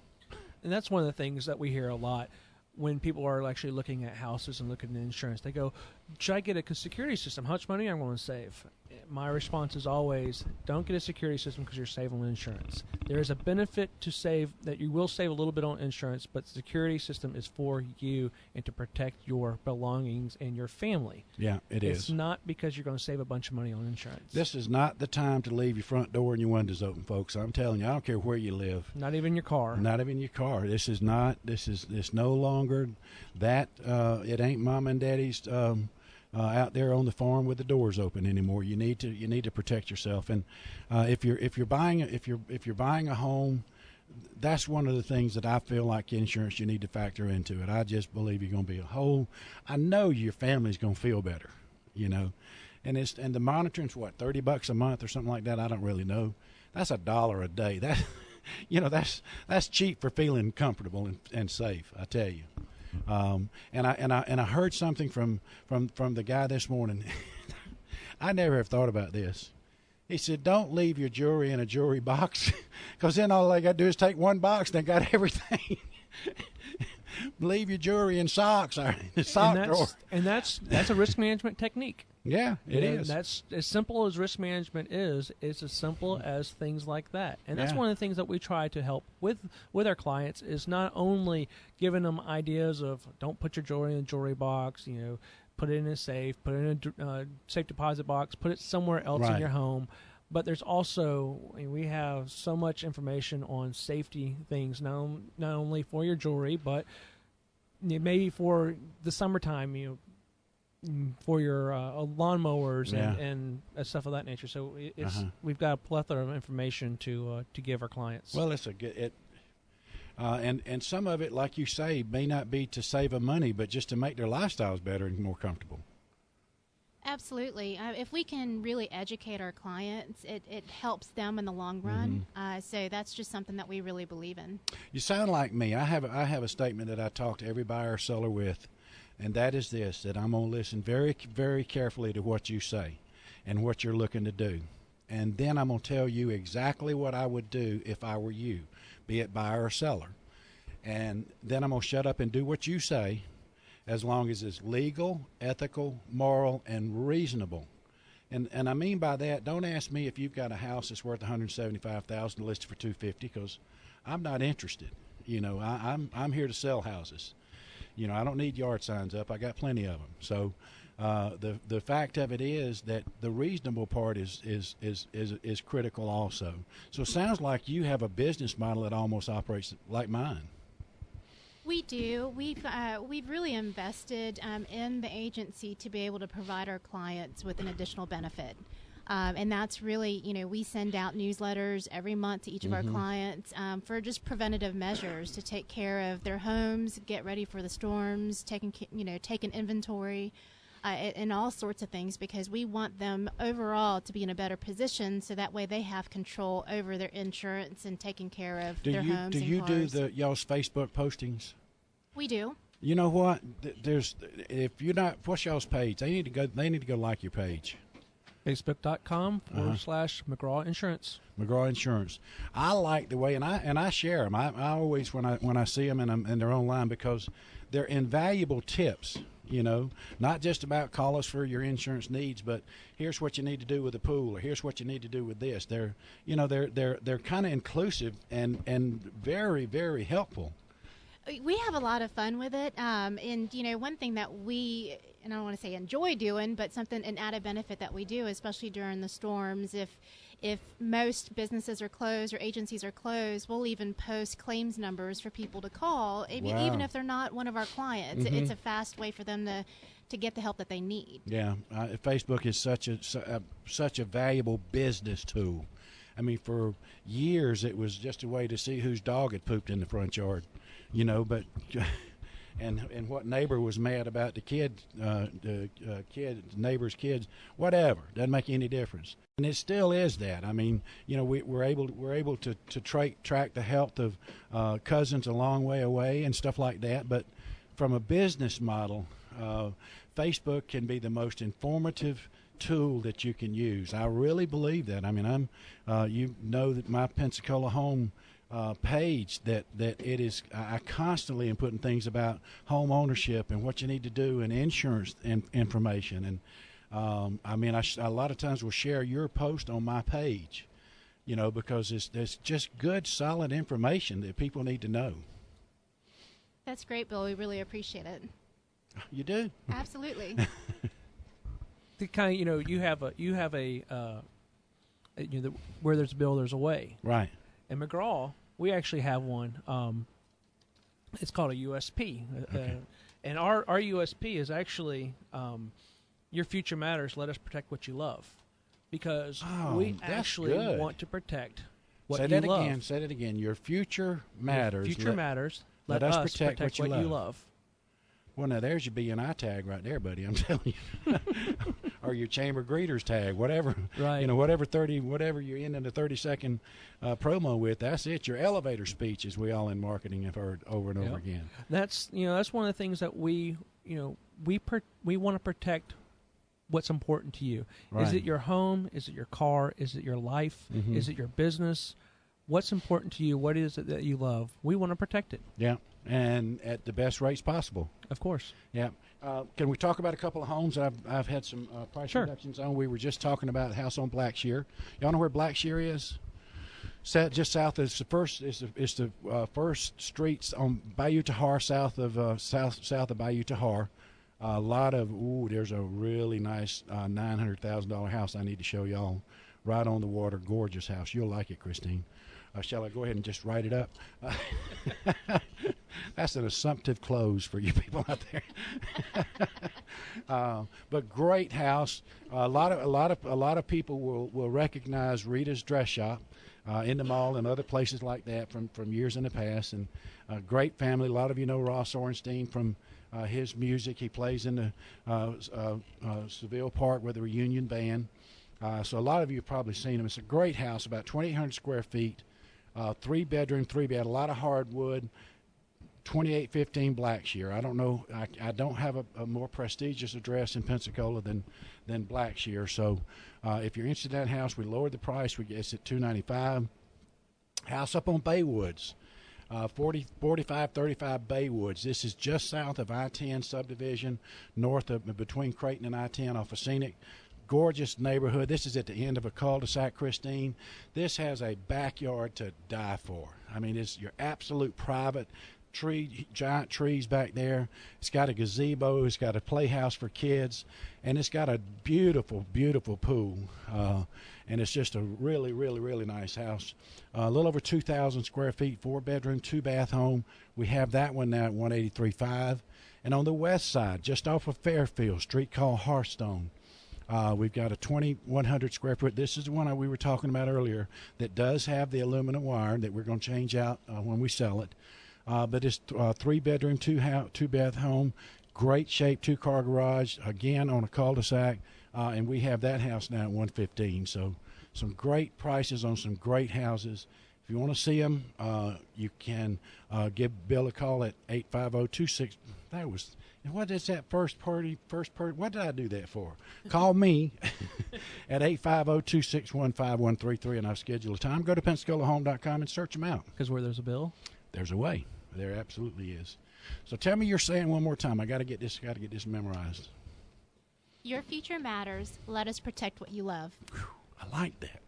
[SPEAKER 4] And that's one of the things that we hear a lot when people are actually looking at houses and looking at insurance. They go, should I get a security system? How much money am I going to save? My response is always, don't get a security system because you're saving on insurance. There is a benefit to save, that you will save a little bit on insurance, but the security system is for you and to protect your belongings and your family.
[SPEAKER 3] Yeah,
[SPEAKER 4] It's not because you're going to save a bunch of money on insurance.
[SPEAKER 3] This is not the time to leave your front door and your windows open, folks. I'm telling you, I don't care where you live.
[SPEAKER 4] Not even your car.
[SPEAKER 3] Not even your car. It's no longer that. It ain't mom and daddy's out there on the farm with the doors open anymore. You need to protect yourself. And if you're buying a home, that's one of the things that I feel like insurance you need to factor into it. I just believe you're going to be I know your family's going to feel better, and the monitoring's what, $30 a month or something like that. I don't really know. That's $1 a day. That that's cheap for feeling comfortable and safe, I tell you. And I heard something from the guy this morning. I never have thought about this. He said, don't leave your jewelry in a jewelry box, because then all they got to do is take one box and they got everything. Leave your jewelry in socks or in the sock drawer.
[SPEAKER 4] And that's a risk management technique.
[SPEAKER 3] Yeah, it is.
[SPEAKER 4] That's as simple as risk management is. It's as simple as things like that. And that's one of the things that we try to help with our clients, is not only giving them ideas of don't put your jewelry in a jewelry box, put it in a safe, put it in a safe deposit box, put it somewhere else in your home. But there's also, we have so much information on safety things, not only for your jewelry, but maybe for the summertime, for your lawnmowers and stuff of that nature. So we've got a plethora of information to give our clients.
[SPEAKER 3] Well, it's a good and some of it, like you say, may not be to save them money, but just to make their lifestyles better and more comfortable.
[SPEAKER 5] Absolutely. If we can really educate our clients, it helps them in the long run. So that's just something that we really believe in. You
[SPEAKER 3] sound like me. I have a statement that I talk to every buyer or seller with, and that is this, that I'm going to listen very, very carefully to what you say and what you're looking to do. And then I'm going to tell you exactly what I would do if I were you, be it buyer or seller. And then I'm going to shut up and do what you say, as long as it's legal, ethical, moral, and reasonable. And I mean by that, don't ask me if you've got a house that's worth $175,000 listed for $250,000, because I'm not interested. I'm here to sell houses. I don't need yard signs up. I got plenty of them. So The fact of it is that the reasonable part is critical also. So it sounds like you have a business model that almost operates like mine.
[SPEAKER 5] We do. We've really invested in the agency to be able to provide our clients with an additional benefit. And that's really, we send out newsletters every month to each of our clients for just preventative measures to take care of their homes, get ready for the storms, take an inventory, and all sorts of things, because we want them overall to be in a better position so that way they have control over their insurance and taking care of their homes and cars.
[SPEAKER 3] Do you do y'all's Facebook postings?
[SPEAKER 5] We do.
[SPEAKER 3] You know what? If you're not, what's y'all's page? They need to go like your page.
[SPEAKER 4] Facebook.com/McGraw Insurance.
[SPEAKER 3] McGraw Insurance. I like the way, and I share them. I always when I see them and they're online, because they're invaluable tips. Not just about call us for your insurance needs, but here's what you need to do with the pool, or here's what you need to do with this. They're kind of inclusive and very, very helpful.
[SPEAKER 5] We have a lot of fun with it, and one thing that we, and I don't want to say enjoy doing, but an added benefit that we do, especially during the storms, if most businesses are closed or agencies are closed, we'll even post claims numbers for people to call, even if they're not one of our clients. It's a fast way for them to get the help that they need.
[SPEAKER 3] Yeah, Facebook is such a valuable business tool. I mean, for years it was just a way to see whose dog had pooped in the front yard. But and what neighbor was mad about the neighbor's kids, whatever, doesn't make any difference. And it still is that. I mean, we're able to track the health of cousins a long way away and stuff like that. But from a business model, Facebook can be the most informative tool that you can use. I really believe that. I mean, that my Pensacola home page that it is. I constantly am putting things about home ownership and what you need to do and insurance information. And a lot of times we'll share your post on my page, because it's just good, solid information that people need to know.
[SPEAKER 5] That's great, Bill. We really appreciate it.
[SPEAKER 3] You do?
[SPEAKER 5] Absolutely.
[SPEAKER 4] The kind, you have a where there's a bill, there's a way.
[SPEAKER 3] Right.
[SPEAKER 4] In McGraw, we actually have one. It's called a USP.
[SPEAKER 3] Okay.
[SPEAKER 4] And our USP is actually your future matters. Let us protect what you love. Because we actually want to protect what you love.
[SPEAKER 3] Say that again. Your future matters.
[SPEAKER 4] Your future matters. Let us protect what you love.
[SPEAKER 3] Well, now there's your BNI tag right there, buddy. I'm telling you, or your chamber greeters tag, whatever.
[SPEAKER 4] Right.
[SPEAKER 3] Whatever you're in the 30-second promo with. That's it. Your elevator speech, as we all in marketing have heard over and over again.
[SPEAKER 4] That's one of the things that we want to protect. What's important to you?
[SPEAKER 3] Right.
[SPEAKER 4] Is it your home? Is it your car? Is it your life?
[SPEAKER 3] Mm-hmm.
[SPEAKER 4] Is it your business? What's important to you? What is it that you love? We want to protect it.
[SPEAKER 3] Yeah, and at the best rates possible.
[SPEAKER 4] Of course.
[SPEAKER 3] Yeah. Can we talk about a couple of homes that I've had some price reductions on? We were just talking about a house on Blackshear. Y'all know where Blackshear is? Just south is the first streets on Bayou Tahar, south of Bayou Tahar. There's a really nice $900,000 house I need to show y'all. Right on the water, gorgeous house. You'll like it, Christine. Shall I go ahead and just write it up? That's an assumptive close for you people out there. But great house. A lot of people will recognize Rita's Dress Shop in the mall and other places like that from years in the past. And great family. A lot of you know Ross Orenstein from his music. He plays in the Seville Park with the Reunion Band. So a lot of you have probably seen him. It's a great house, about 2,800 square feet, 3-bedroom, 3-bed, a lot of hardwood, 2815 Blackshear. I don't know. I don't have a more prestigious address in Pensacola than Blackshear. So if you're interested in that house, we lowered the price. It's at $295. House up on Baywoods, 4535 Baywoods. This is just south of I-10 subdivision, between Creighton and I-10 off of Scenic. Gorgeous neighborhood. This is at the end of a cul-de-sac, Christine. This has a backyard to die for. I mean, it's your absolute private giant trees back there. It's got a gazebo. It's got a playhouse for kids, and it's got a beautiful, beautiful pool. And it's just a really, really, really nice house. A little over 2,000 square feet, 4-bedroom, 2-bath home. We have that one now at 183.5. And on the west side, just off of Fairfield, street called Hearthstone, we've got a 2,100 square foot. This is the one we were talking about earlier that does have the aluminum wire that we're going to change out when we sell it. But it's 3-bedroom, 2-bath home, great shape, 2-car garage, again on a cul-de-sac. And we have that house now at 115. So some great prices on some great houses. If you want to see them, you can give Bill a call at 850-26. That was, what is that first party? What did I do that for? Call me at 850-261-5133, and I'll schedule a time. Go to PensacolaHome.com and search them out.
[SPEAKER 4] Because where there's a bill,
[SPEAKER 3] there's a way. There absolutely is. So tell me you're saying one more time. I got to get this memorized.
[SPEAKER 5] Your future matters. Let us protect what you love.
[SPEAKER 3] Whew, I like that.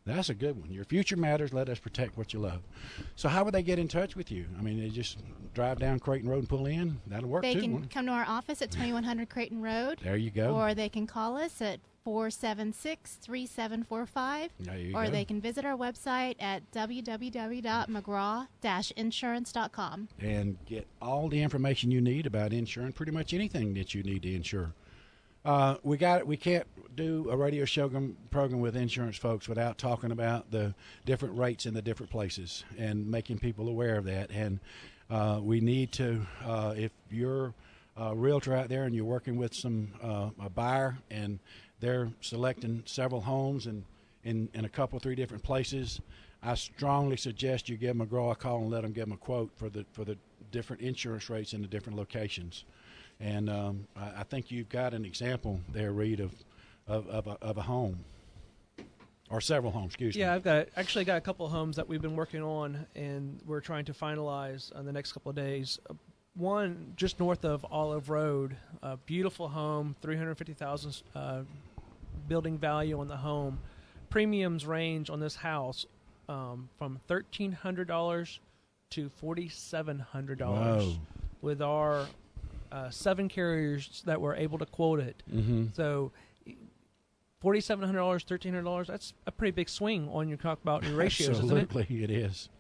[SPEAKER 3] That's a good one. Your future matters. Let us protect what you love. So how would they get in touch with you? I mean, they just drive down Creighton Road and pull in? That'll work,
[SPEAKER 5] They
[SPEAKER 3] too.
[SPEAKER 5] can come to our office at 2100 Creighton Road.
[SPEAKER 3] There you go.
[SPEAKER 5] Or they can call us at 476-3745.
[SPEAKER 3] There you
[SPEAKER 5] or
[SPEAKER 3] go.
[SPEAKER 5] they can visit our website at www.mcgraw-insurance.com.
[SPEAKER 3] And get all the information you need about insurance, pretty much anything that you need to insure. We can't do a radio program with insurance folks without talking about the different rates in the different places and making people aware of that. And we need to, if you're a realtor out there and you're working with a buyer and they're selecting several homes and in a couple, 3 different places, I strongly suggest you give McGraw a call and let them give them a quote for the different insurance rates in the different locations. And I think you've got an example there, Reed, of a home or several homes. Excuse me.
[SPEAKER 4] Yeah, I've actually got a couple of homes that we've been working on, and we're trying to finalize in the next couple of days. One just north of Olive Road, a beautiful home, $350,000 building value on the home. Premiums range on this house from $1,300 to $4,700.
[SPEAKER 3] Whoa.
[SPEAKER 4] With our 7 carriers that were able to quote it.
[SPEAKER 3] Mm-hmm.
[SPEAKER 4] So $4,700, $1,300, that's a pretty big swing on your talk about your ratios,
[SPEAKER 3] Absolutely,
[SPEAKER 4] isn't it?
[SPEAKER 3] it is.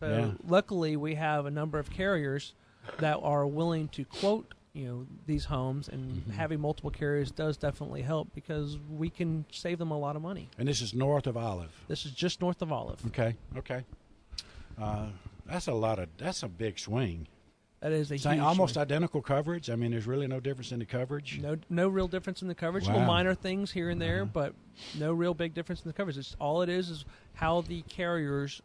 [SPEAKER 4] So
[SPEAKER 3] Yeah.
[SPEAKER 4] luckily we have a number of carriers that are willing to quote these homes, and having multiple carriers does definitely help because we can save them a lot of money.
[SPEAKER 3] And this is north of Olive.
[SPEAKER 4] This is just north of Olive.
[SPEAKER 3] Okay. That's a big swing.
[SPEAKER 4] That is a huge
[SPEAKER 3] Almost
[SPEAKER 4] swing.
[SPEAKER 3] identical coverage. I mean, there's really no difference in the coverage.
[SPEAKER 4] No real difference in the coverage.
[SPEAKER 3] Wow.
[SPEAKER 4] Little minor things here and there, but no real big difference in the coverage. All it is how the carriers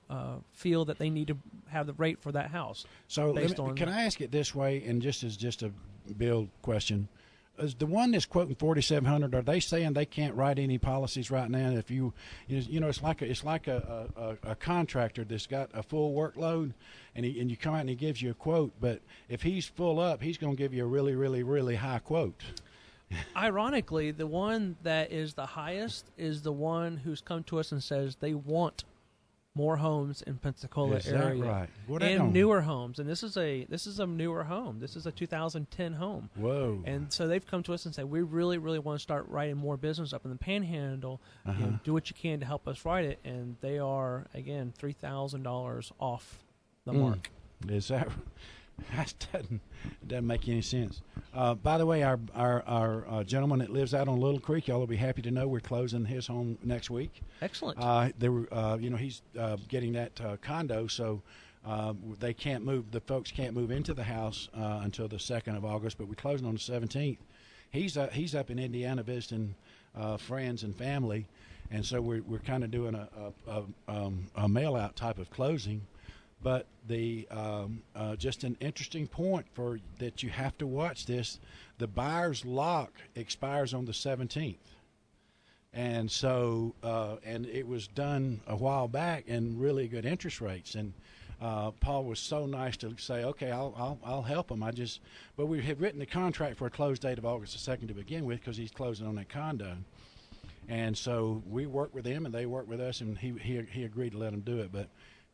[SPEAKER 4] feel that they need to have the rate for that house.
[SPEAKER 3] So
[SPEAKER 4] can
[SPEAKER 3] I ask it this way, and just as a Bill question, is the one that's quoting 4,700? Are they saying they can't write any policies right now? If it's like a contractor that's got a full workload, and you come out and he gives you a quote, but if he's full up, he's going to give you a really, really, really high quote.
[SPEAKER 4] Ironically, the one that is the highest is the one who's come to us and says they want more homes in Pensacola
[SPEAKER 3] Is
[SPEAKER 4] area,
[SPEAKER 3] that right?
[SPEAKER 4] and newer homes. And this is a newer home. This is a 2010 home.
[SPEAKER 3] Whoa!
[SPEAKER 4] And so they've come to us and said, we really, really want to start writing more business up in the Panhandle.
[SPEAKER 3] Uh-huh.
[SPEAKER 4] Do what you can to help us write it. And they are again $3,000 off the mark.
[SPEAKER 3] Is that? That doesn't make any sense. By the way, our gentleman that lives out on Little Creek, y'all will be happy to know we're closing his home next week.
[SPEAKER 4] Excellent.
[SPEAKER 3] He's getting that condo, so they can't move. The folks can't move into the house until the 2nd of August. But we're closing on the 17th. He's up in Indiana visiting friends and family, and so we're kind of doing a mail out type of closing. But the just an interesting point that you have to watch this. The buyer's lock expires on the 17th, and so and it was done a while back and really good interest rates. And Paul was so nice to say, okay, I'll help him. But we had written the contract for a close date of August the 2nd to begin with because he's closing on that condo. And so we worked with them and they worked with us, and he agreed to let him do it. But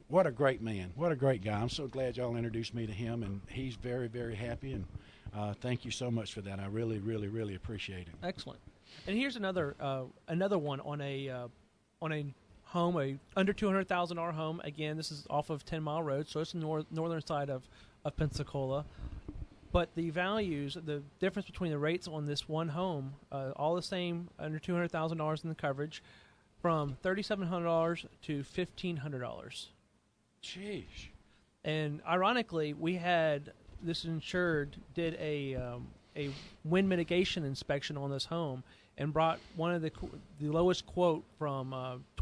[SPEAKER 3] what a great man. What a great guy. I'm so glad y'all introduced me to him, and he's very, very happy. And thank you so much for that. I really, really, really appreciate it.
[SPEAKER 4] Excellent. And here's another one on a home, a under $200,000 home. Again, this is off of 10 Mile Road, so it's the northern side of Pensacola. But the values, the difference between the rates on this one home, all the same, under $200,000 in the coverage, from $3,700 to $1,500.
[SPEAKER 3] Jeez.
[SPEAKER 4] And ironically, we had this insured did a wind mitigation inspection on this home and brought one of the lowest quote from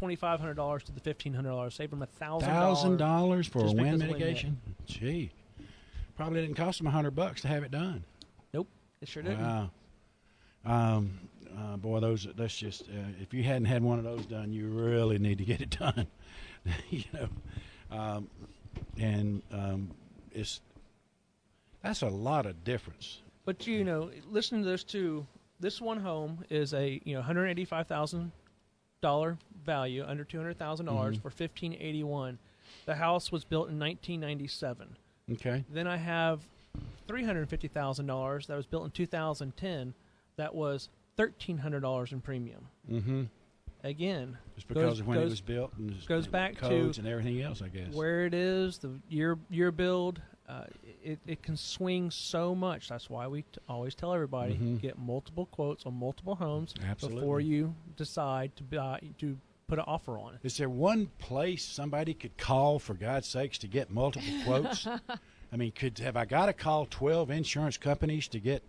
[SPEAKER 4] $2,500 to the $1,500, saved them
[SPEAKER 3] $1,000 for a wind mitigation. Gee, probably didn't cost them $100 to have it done.
[SPEAKER 4] Nope, it sure didn't.
[SPEAKER 3] Wow. Boy, that's just if you hadn't had one of those done, you really need to get it done. That's a lot of difference.
[SPEAKER 4] But listen to this too. This one home is a $185,000 value, under $200,000 for $1,581. The house was built in 1997.
[SPEAKER 3] Okay.
[SPEAKER 4] Then I have $350,000 that was built in 2010. That was $1,300 in premium.
[SPEAKER 3] Mm-hmm.
[SPEAKER 4] Again,
[SPEAKER 3] just because of when it was built and
[SPEAKER 4] goes back
[SPEAKER 3] codes
[SPEAKER 4] to
[SPEAKER 3] and everything else, I guess.
[SPEAKER 4] Where it is, the year build, it can swing so much. That's why we always tell everybody get multiple quotes on multiple homes before you decide to put an offer on it.
[SPEAKER 3] Is there one place somebody could call, for God's sakes, to get multiple quotes? I mean, have I got to call 12 insurance companies to get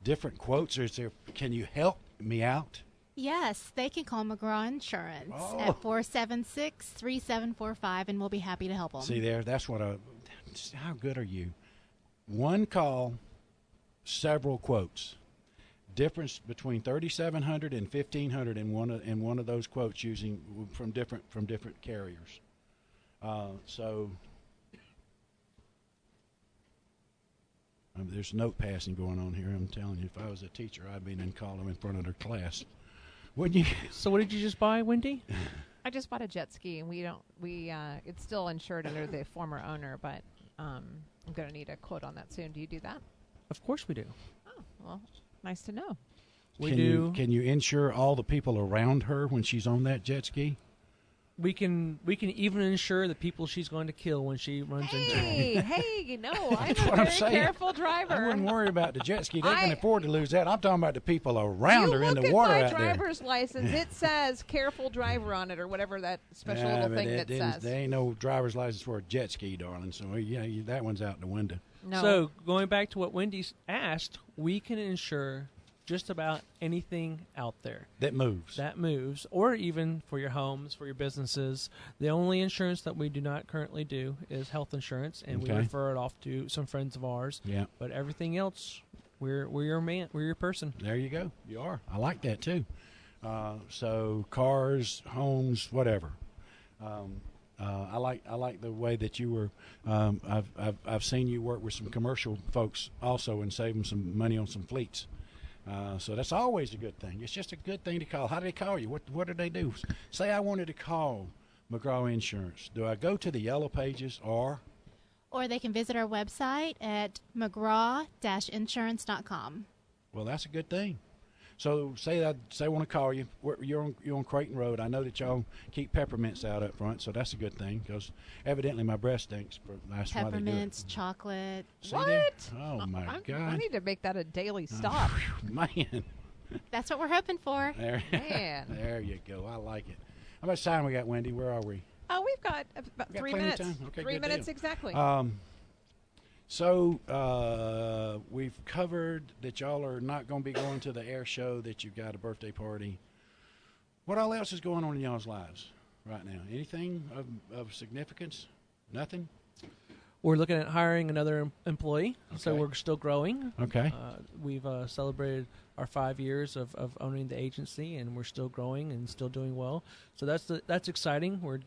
[SPEAKER 3] different quotes, or can you help me out?
[SPEAKER 5] Yes, they can call McGraw Insurance at 476-3745, and we'll be happy to help them.
[SPEAKER 3] See there, that's how good are you? One call, several quotes. Difference between $3,700 and $1,500 in one of those quotes using from different carriers. There's note passing going on here. I'm telling you, if I was a teacher, I'd be in call them in front of their class. Wouldn't you?
[SPEAKER 4] So what did you just buy, Wendy?
[SPEAKER 2] I just bought a jet ski, and it's still insured under the former owner, but I'm going to need a quote on that soon. Do you do that?
[SPEAKER 4] Of course we do.
[SPEAKER 2] Oh, well, nice to know.
[SPEAKER 3] Can you insure all the people around her when she's on that jet ski?
[SPEAKER 4] We can even insure the people she's going to kill when she runs into them.
[SPEAKER 2] Hey, no, I'm a very careful driver.
[SPEAKER 3] I wouldn't worry about the jet ski. They can afford to lose that. I'm talking about the people around her in the water out there.
[SPEAKER 2] You look at my driver's license. It says careful driver on it, or whatever that special little thing that says.
[SPEAKER 3] There ain't no driver's license for a jet ski, darling. So, that one's out the window.
[SPEAKER 2] No.
[SPEAKER 4] So, going back to what Wendy asked, we can insure just about anything out there
[SPEAKER 3] that moves,
[SPEAKER 4] or even for your homes, for your businesses. The only insurance that we do not currently do is health insurance, and we refer it off to some friends of ours.
[SPEAKER 3] Yeah. But
[SPEAKER 4] everything else, we're your man, we're your person.
[SPEAKER 3] There you go. You are. I like that too. So cars, homes, whatever. I like the way that you were. I've seen you work with some commercial folks also and save them some money on some fleets. So that's always a good thing. It's just a good thing to call. How do they call you? What do they do? Say I wanted to call McGraw Insurance. Do I go to the Yellow Pages or
[SPEAKER 5] they can visit our website at mcgraw-insurance.com.
[SPEAKER 3] Well, that's a good thing. So say I want to call you. You're on Creighton Road. I know that y'all keep peppermints out up front, so that's a good thing because evidently my breath stinks. That's
[SPEAKER 5] peppermints, chocolate.
[SPEAKER 3] See
[SPEAKER 2] what?
[SPEAKER 3] There? Oh my God!
[SPEAKER 2] I need to make that a daily stop.
[SPEAKER 3] Man,
[SPEAKER 5] that's what we're hoping for.
[SPEAKER 2] Man,
[SPEAKER 3] there you go. I like it. How much time we got, Wendy? Where are we?
[SPEAKER 2] Oh, we've got about 3 minutes.
[SPEAKER 3] Okay,
[SPEAKER 2] 3 minutes exactly.
[SPEAKER 3] So we've covered that y'all are not going to be going to the air show, that you've got a birthday party. What all else is going on in y'all's lives right now? Anything of significance? Nothing?
[SPEAKER 4] We're looking at hiring another employee, so
[SPEAKER 3] Okay.
[SPEAKER 4] we're still growing.
[SPEAKER 3] Okay.
[SPEAKER 4] We've celebrated our 5 years of owning the agency, and we're still growing and still doing well. So that's exciting. We're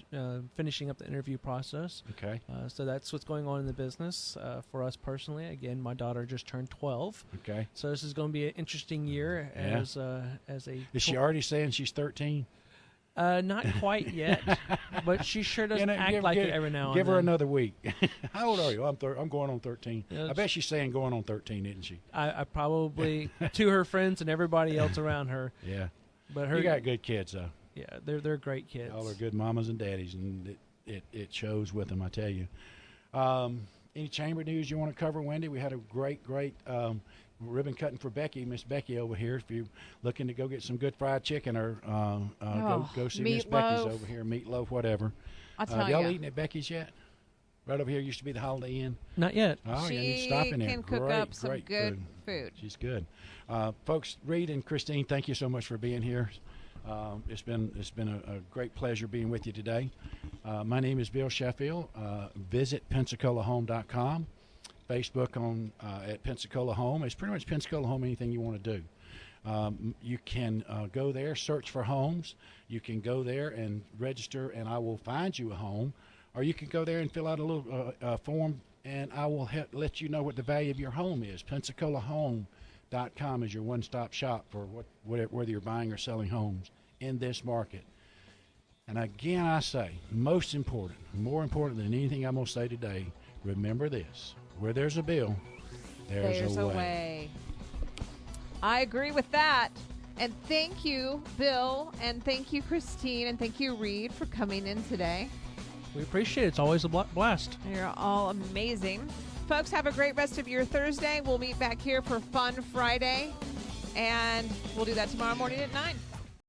[SPEAKER 4] finishing up the interview process.
[SPEAKER 3] Okay.
[SPEAKER 4] So that's what's going on in the business for us personally. Again, my daughter just turned 12.
[SPEAKER 3] Okay.
[SPEAKER 4] So this is going to be an interesting year as a.
[SPEAKER 3] Is she already saying she's 13?
[SPEAKER 4] Not quite yet, but she sure does act it every now and then.
[SPEAKER 3] Give her another week. How old are you? I'm going on 13.
[SPEAKER 4] Yes.
[SPEAKER 3] I bet she's saying going on 13, isn't she?
[SPEAKER 4] I probably to her friends and everybody else around her.
[SPEAKER 3] Yeah.
[SPEAKER 4] But
[SPEAKER 3] you got good kids, though.
[SPEAKER 4] Yeah, they're great kids.
[SPEAKER 3] All are good mamas and daddies, and it shows with them, I tell you. Any chamber news you want to cover, Wendy? We had a great ribbon cutting for Becky, Miss Becky over here. If you're looking to go get some good fried chicken or go see Miss Becky's over here, meatloaf, whatever.
[SPEAKER 2] I'll tell
[SPEAKER 3] have y'all
[SPEAKER 2] you.
[SPEAKER 3] eaten at Becky's yet? Right over here used to be the Holiday Inn.
[SPEAKER 4] Not yet.
[SPEAKER 3] Oh,
[SPEAKER 2] she
[SPEAKER 3] yeah, you stop in there.
[SPEAKER 2] can cook up some good food.
[SPEAKER 3] She's good. Folks, Reed and Christine, thank you so much for being here. It's been a great pleasure being with you today. My name is Bill Sheffield. Visit PensacolaHome.com. Facebook on at Pensacola Home. It's pretty much Pensacola Home, anything you want to do. You can go there, search for homes. You can go there and register, and I will find you a home. Or you can go there and fill out a little form, and I will let you know what the value of your home is. PensacolaHome.com is your one-stop shop for whether you're buying or selling homes in this market. And again, I say, more important than anything I'm going to say today, remember this. Where there's a bill, there's a way.
[SPEAKER 2] I agree with that. And thank you, Bill, and thank you, Christine, and thank you, Reed, for coming in today.
[SPEAKER 4] We appreciate it. It's always a blast.
[SPEAKER 2] You're all amazing. Folks, have a great rest of your Thursday. We'll meet back here for Fun Friday, and we'll do that tomorrow morning at 9.